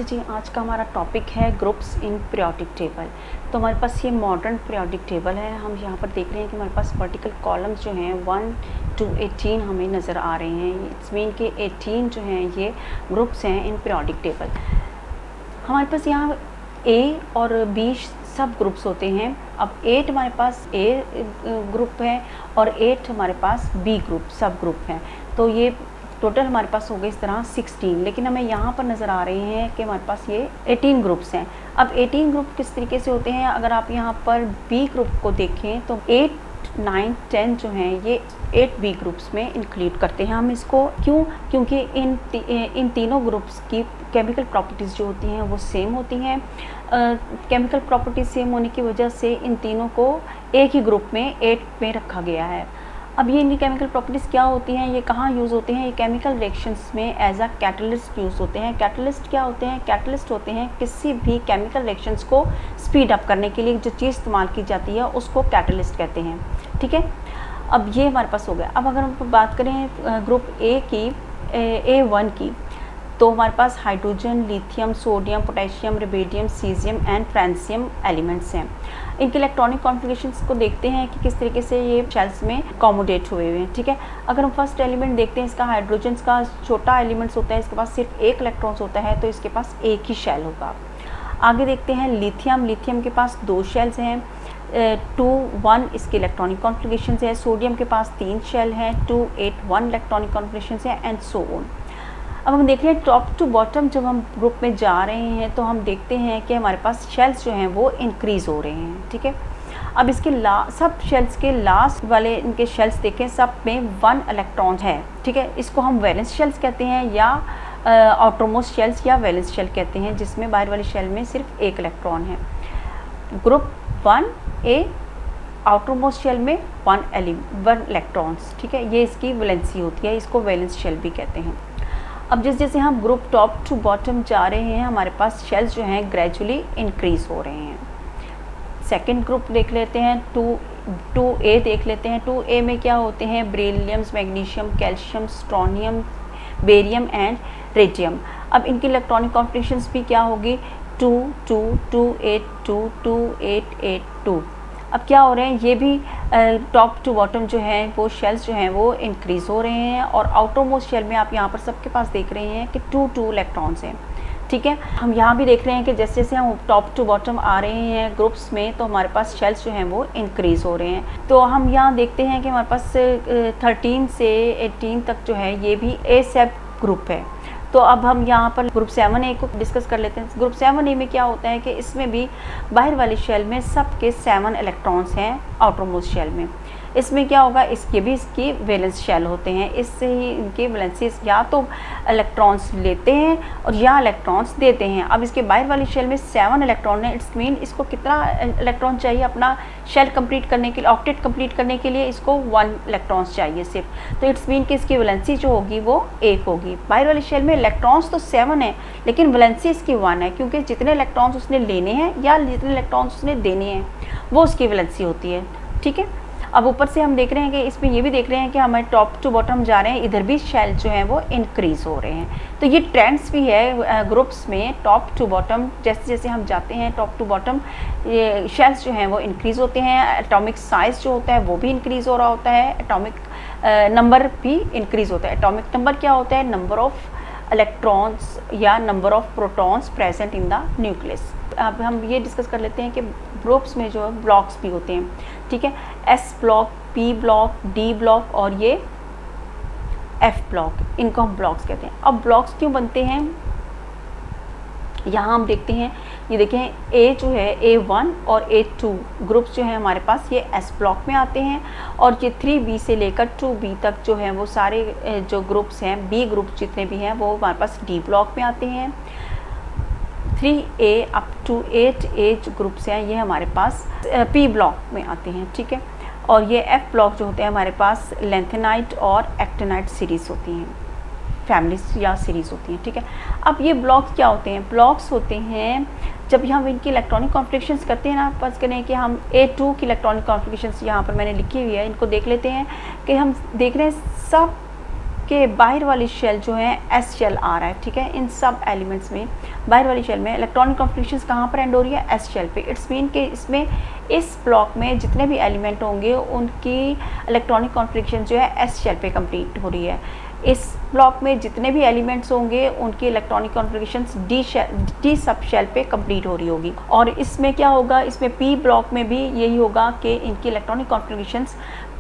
जी, आज का हमारा टॉपिक है ग्रुप्स इन पीरियोडिक टेबल। तो हमारे पास ये मॉडर्न पीरियोडिक टेबल है। हम यहाँ पर देख रहे हैं कि हमारे पास वर्टिकल कॉलम्स जो हैं 1 to 18 हमें नज़र आ रहे हैं। इट्स मीन कि 18 जो हैं ये ग्रुप्स हैं इन पीरियोडिक टेबल। हमारे पास यहाँ ए और बी सब ग्रुप्स होते हैं। अब 8 हमारे पास ए ग्रुप है और 8 हमारे पास बी ग्रुप सब ग्रुप हैं। तो ये टोटल हमारे पास हो गए इस तरह 16, लेकिन हमें यहाँ पर नज़र आ रहे हैं कि हमारे पास ये 18 ग्रुप्स हैं। अब 18 ग्रुप किस तरीके से होते हैं, अगर आप यहाँ पर बी ग्रुप को देखें तो 8, 9, 10 जो हैं ये 8 बी ग्रुप्स में इंक्लूड करते हैं हम इसको। क्योंकि इन तीनों ग्रुप्स की केमिकल प्रॉपर्टीज़ जो होती हैं वो सेम होती हैं। केमिकल प्रॉपर्टीज सेम होने की वजह से इन तीनों को एक ही ग्रुप में 8 में रखा गया है। अब ये इनकी केमिकल प्रॉपर्टीज़ क्या होती हैं, ये कहाँ यूज़ होते हैं, ये केमिकल रिएक्शंस में एज अ कैटलिस्ट यूज़ होते हैं। कैटलिस्ट क्या होते हैं, कैटलिस्ट होते हैं किसी भी केमिकल रिएक्शंस को स्पीड अप करने के लिए जो चीज़ इस्तेमाल की जाती है उसको कैटलिस्ट कहते हैं। ठीक है, अब ये हमारे पास हो गया। अब अगर हम बात करें ग्रुप ए की, A1 की, तो हमारे पास hydrogen, lithium, sodium, potassium, rubidium, caesium and francium elements हैं। इनके इलेक्ट्रॉनिक कॉन्फ़िगरेशंस को देखते हैं कि किस तरीके से ये शेल्स में अकोमोडेट हुए हुए हैं। ठीक है, अगर हम फर्स्ट एलिमेंट देखते हैं, इसका हाइड्रोजन का छोटा एलिमेंट्स होता है, इसके पास सिर्फ एक इलेक्ट्रॉन्स होता है, तो इसके पास एक ही शेल होगा। आगे देखते हैं लिथियम के पास 2 शेल्स हैं, 2, 1 इसके इलेक्ट्रॉनिक कॉन्फ़िगरेशंस है। सोडियम के पास 3 शेल हैं, 2, 8, 1 इलेक्ट्रॉनिक कॉन्फ़िगरेशंस है एंड सो ऑन। अब हम देख रहे हैं टॉप टू बॉटम जब हम ग्रुप में जा रहे हैं तो हम देखते हैं कि हमारे पास शेल्स जो हैं वो इंक्रीज़ हो रहे हैं। ठीक है, अब इसके सब शेल्स के लास्ट वाले इनके शेल्स देखें, सब में 1 इलेक्ट्रॉन है। ठीक है, इसको हम वैलेंस शेल्स कहते हैं या आउटरमोस्ट शेल्स या वैलेंस शेल कहते हैं, जिसमें बाहर वाली शेल में सिर्फ एक इलेक्ट्रॉन है। ग्रुप 1A आउटरमोस्ट शेल में 1 इलेक्ट्रॉन्स। ठीक है, ये इसकी वैलेंसी होती है, इसको वैलेंस शेल भी कहते हैं। अब जैसे हम ग्रुप टॉप टू बॉटम जा रहे हैं, हमारे पास शेल्स जो हैं ग्रेजुअली इंक्रीज़ हो रहे हैं। सेकंड ग्रुप देख लेते हैं, 2A देख लेते हैं। 2A में क्या होते हैं, beryllium, magnesium, calcium, strontium, barium and radium. अब इनकी इलेक्ट्रॉनिक कॉन्फ़िगरेशंस भी क्या होगी, 2, 2, 2, 8, 2, 2, 8, 8, 2। अब क्या हो रहे हैं, ये भी टॉप टू बॉटम जो है वो शेल्स जो हैं वो इंक्रीज़ हो रहे हैं। और आउटर मोस्ट शेल में आप यहाँ पर सबके पास देख रहे हैं कि 2 इलेक्ट्रॉन्स हैं। ठीक है, हम यहाँ भी देख रहे हैं कि जैसे जैसे हम टॉप टू बॉटम आ रहे हैं ग्रुप्स में तो हमारे पास शेल्स जो हैं वो इंक्रीज़ हो रहे हैं। तो हम यहाँ देखते हैं कि हमारे पास 13 से 18 तक जो है ये भी ए सेप ग्रुप है। तो अब हम यहाँ पर ग्रुप 7A को डिस्कस कर लेते हैं। ग्रुप 7A में क्या होता है कि इसमें भी बाहर वाली शेल में सबके 7 इलेक्ट्रॉन्स हैं आउटरमोस्ट शेल में। इसमें क्या होगा, इसकी वैलेंस शेल होते हैं, इससे ही इनके वैलेंसीज या तो इलेक्ट्रॉन्स लेते हैं और या इलेक्ट्रॉन्स देते हैं। अब इसके बाहर वाली शेल में 7 इलेक्ट्रॉन है, इट्स मीन इसको कितना इलेक्ट्रॉन चाहिए अपना शेल कंप्लीट करने के लिए, ऑक्टेट कंप्लीट करने के लिए इसको 1 इलेक्ट्रॉन्स चाहिए सिर्फ। तो इट्स मीन कि इसकी वैलेंसी जो होगी वो 1 होगी। बाहर वाली शेल में इलेक्ट्रॉन्स तो 7 है लेकिन वैलेंसी इसकी 1 है, क्योंकि जितने इलेक्ट्रॉन्स उसने लेने हैं या जितने इलेक्ट्रॉन्स उसने देने हैं वो उसकी वैलेंसी होती है। ठीक है, अब ऊपर से हम देख रहे हैं कि इसमें ये भी देख रहे हैं कि हमारे टॉप टू बॉटम जा रहे हैं, इधर भी शेल जो हैं वो इंक्रीज़ हो रहे हैं। तो ये ट्रेंड्स भी है ग्रुप्स में, टॉप टू बॉटम जैसे जैसे हम जाते हैं टॉप टू बॉटम ये शेल्स जो हैं वो इंक्रीज़ होते हैं। एटॉमिक साइज़ जो होता है वो भी इंक्रीज़ हो रहा होता है, एटॉमिक नंबर भी इंक्रीज़ होता है। एटॉमिक नंबर क्या होता है, नंबर ऑफ इलेक्ट्रॉन्स या number of protons present in the nucleus. अब हम ये डिस्कस कर लेते हैं कि ग्रुप्स में जो ब्लॉक्स भी होते हैं। ठीक है, S block, P block, D block और ये F ब्लॉक, इनको हम ब्लॉक्स कहते हैं। अब ब्लॉक्स क्यों बनते हैं, यहाँ हम देखते हैं, ये देखें A जो है A1 और A2 ग्रुप्स जो हैं हमारे पास ये S ब्लॉक में आते हैं और ये 3B से लेकर 2B तक जो हैं वो सारे जो ग्रुप्स हैं, B ग्रुप्स जितने भी हैं वो हमारे पास D ब्लॉक में आते हैं। 3A अप टू 8A जो ग्रुप्स हैं ये हमारे पास P ब्लॉक में आते हैं। ठीक है, और ये F ब्लॉक जो होते हैं हमारे पास लैंथेनाइट और एक्टिनाइट सीरीज़ होती हैं, फैमिलीज या सीरीज़ होती हैं। ठीक है, अब ये ब्लॉक्स क्या होते हैं, ब्लॉक्स होते हैं जब हम इनकी इलेक्ट्रॉनिक कॉन्फ़िगरेशंस करते हैं ना, फर्ज करें कि हम A2 की इलेक्ट्रॉनिक कॉन्फ़िगरेशंस यहाँ पर मैंने लिखी हुई है, इनको देख लेते हैं कि हम देख रहे हैं सब कि बाहर वाली शेल जो है एस शेल आ रहा है, ठीक है। इन सब एलिमेंट्स में बाहर वाली शेल में इलेक्ट्रॉनिक कॉन्फ़िगरेशंस कहाँ पर एंड हो रही है, एस शेल पे। इट्स मीन कि इसमें इस ब्लॉक में जितने भी एलिमेंट होंगे उनकी इलेक्ट्रॉनिक कॉन्फ़िगरेशन जो है एस शेल पे कंप्लीट हो रही है। इस ब्लॉक में जितने भी एलिमेंट्स होंगे उनकी electronic configurations d subshell पे कंप्लीट हो रही होगी। और इसमें क्या होगा, इसमें पी ब्लॉक में भी यही होगा कि इनकी electronic configurations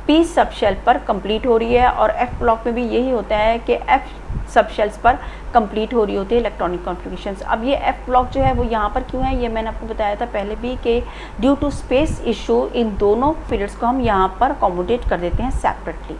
p subshell पर कंप्लीट हो रही है, और एफ ब्लॉक में भी यही होता है कि एफ सब शेल्स पर कंप्लीट हो रही होती है इलेक्ट्रॉनिक कॉन्फ़िगरेशंस। अब ये एफ ब्लॉक जो है वो यहाँ पर क्यों है, ये मैंने आपको बताया था पहले भी कि ड्यू टू स्पेस इशू इन दोनों पीरियड्स को हम यहाँ पर अकोमोडेट कर देते हैं सेपरेटली।